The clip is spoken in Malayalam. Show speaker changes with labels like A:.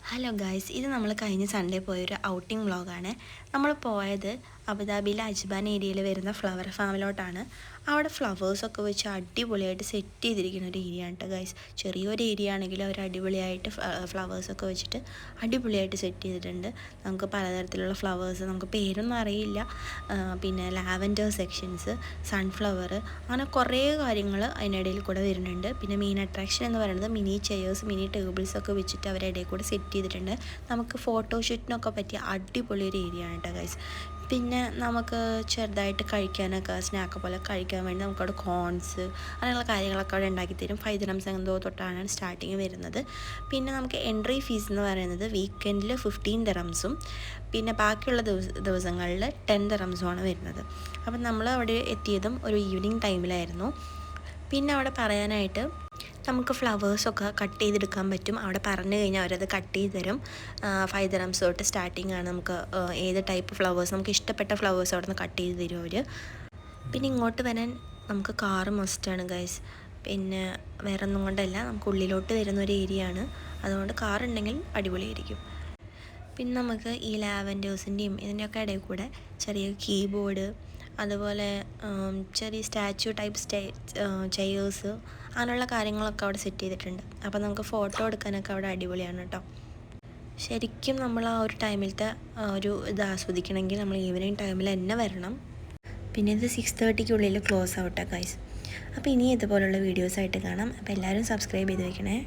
A: ഹലോ ഗൈസ്, ഇത് നമ്മൾ കഴിഞ്ഞ സൺഡേ പോയൊരു ഔട്ടിംഗ് വ്ളോഗാണ്. നമ്മൾ പോയത് അബുദാബിയിലെ അജ്ബാൻ ഏരിയയിൽ വരുന്ന ഫ്ലവർ ഫാമിലോട്ടാണ്. അവിടെ ഫ്ലവേഴ്സൊക്കെ വെച്ച് അടിപൊളിയായിട്ട് സെറ്റ് ചെയ്തിരിക്കുന്ന ഒരു ഏരിയ ആണ് കേട്ടോ ഗൈസ്. ചെറിയൊരു ഏരിയ ആണെങ്കിലും അവർ അടിപൊളിയായിട്ട് ഫ്ലവേഴ്സൊക്കെ വെച്ചിട്ട് അടിപൊളിയായിട്ട് സെറ്റ് ചെയ്തിട്ടുണ്ട്. നമുക്ക് പലതരത്തിലുള്ള ഫ്ലവേഴ്സ്, നമുക്ക് പേരൊന്നും അറിയില്ല. പിന്നെ ലാവൻഡർ സെക്ഷൻസ്, സൺഫ്ലവർ, അങ്ങനെ കുറേ കാര്യങ്ങൾ അതിനിടയിൽ കൂടെ വരുന്നുണ്ട്. പിന്നെ മെയിൻ അട്രാക്ഷൻ എന്ന് പറയുന്നത് മിനി ചെയേഴ്സ്, മിനി ടേബിൾസൊക്കെ വെച്ചിട്ട് അവരുടെ ഇടയിൽ കൂടെ സെറ്റ് ചെയ്തിട്ടുണ്ട്. നമുക്ക് ഫോട്ടോഷൂട്ടിനൊക്കെ പറ്റിയ അടിപൊളി ഒരു ഏരിയ ആണ് കേട്ടോ ഗൈസ്. പിന്നെ നമുക്ക് ചെറുതായിട്ട് കഴിക്കാനൊക്കെ സ്നാക്ക് പോലെ കഴിക്കാൻ വേണ്ടി നമുക്കവിടെ കോൺസ് അങ്ങനെയുള്ള കാര്യങ്ങളൊക്കെ അവിടെ ഉണ്ടാക്കി തരും. 5 ദിറംസ് എന്തോ തൊട്ടാണ് സ്റ്റാർട്ടിങ് വരുന്നത്. പിന്നെ നമുക്ക് എൻട്രി ഫീസ് എന്ന് പറയുന്നത് വീക്കെൻഡിൽ 15 ദിറംസും പിന്നെ ബാക്കിയുള്ള ദിവസങ്ങളിൽ 10 ദിറംസുമാണ് വരുന്നത്. അപ്പം നമ്മൾ അവിടെ എത്തിയതും ഒരു ഈവനിങ് ടൈമിലായിരുന്നു. പിന്നെ അവിടെ പറയാനായിട്ട് നമുക്ക് ഫ്ലവേഴ്സൊക്കെ കട്ട് ചെയ്തെടുക്കാൻ പറ്റും. അവിടെ പറഞ്ഞു കഴിഞ്ഞാൽ അവരത് കട്ട് ചെയ്ത് തരും. 5 ദിറംസ് തൊട്ട് സ്റ്റാർട്ടിങ് ആണ്. നമുക്ക് ഏത് ടൈപ്പ് ഫ്ലവേഴ്സ്, നമുക്ക് ഇഷ്ടപ്പെട്ട ഫ്ലവേഴ്സ് അവിടെ നിന്ന് കട്ട് ചെയ്ത് തരും അവർ. പിന്നെ ഇങ്ങോട്ട് വരാൻ നമുക്ക് കാറ് മസ്റ്റാണ് ഗൈസ്. പിന്നെ വേറെ ഒന്നും കൊണ്ടല്ല, നമുക്ക് ഉള്ളിലോട്ട് വരുന്ന ഒരു ഏരിയ ആണ്. അതുകൊണ്ട് കാറുണ്ടെങ്കിൽ അടിപൊളിയായിരിക്കും. പിന്നെ നമുക്ക് ഈ ലാവൻഡേഴ്സിൻ്റെയും ഇതിൻ്റെയൊക്കെ ഇടയിൽ കൂടെ ചെറിയ കീബോർഡ്, അതുപോലെ ചെറിയ സ്റ്റാച്ചു ടൈപ്പ് ചെയേഴ്സ്, അങ്ങനെയുള്ള കാര്യങ്ങളൊക്കെ അവിടെ സെറ്റ് ചെയ്തിട്ടുണ്ട്. അപ്പോൾ നമുക്ക് ഫോട്ടോ എടുക്കാനൊക്കെ അവിടെ അടിപൊളിയാണ് കേട്ടോ. ശരിക്കും നമ്മൾ ആ ഒരു ടൈമിലത്തെ ഒരു ഇത് ആസ്വദിക്കണമെങ്കിൽ നമ്മൾ ഈവനിങ് ടൈമിൽ തന്നെ വരണം. പിന്നെ ഇത് 6:30 ക്ലോസ് ഔട്ടാണ് ഗൈസ്. അപ്പോൾ ഇനി ഇതുപോലുള്ള വീഡിയോസായിട്ട് കാണാം. അപ്പോൾ എല്ലാവരും സബ്സ്ക്രൈബ് ചെയ്ത് വെക്കണേ.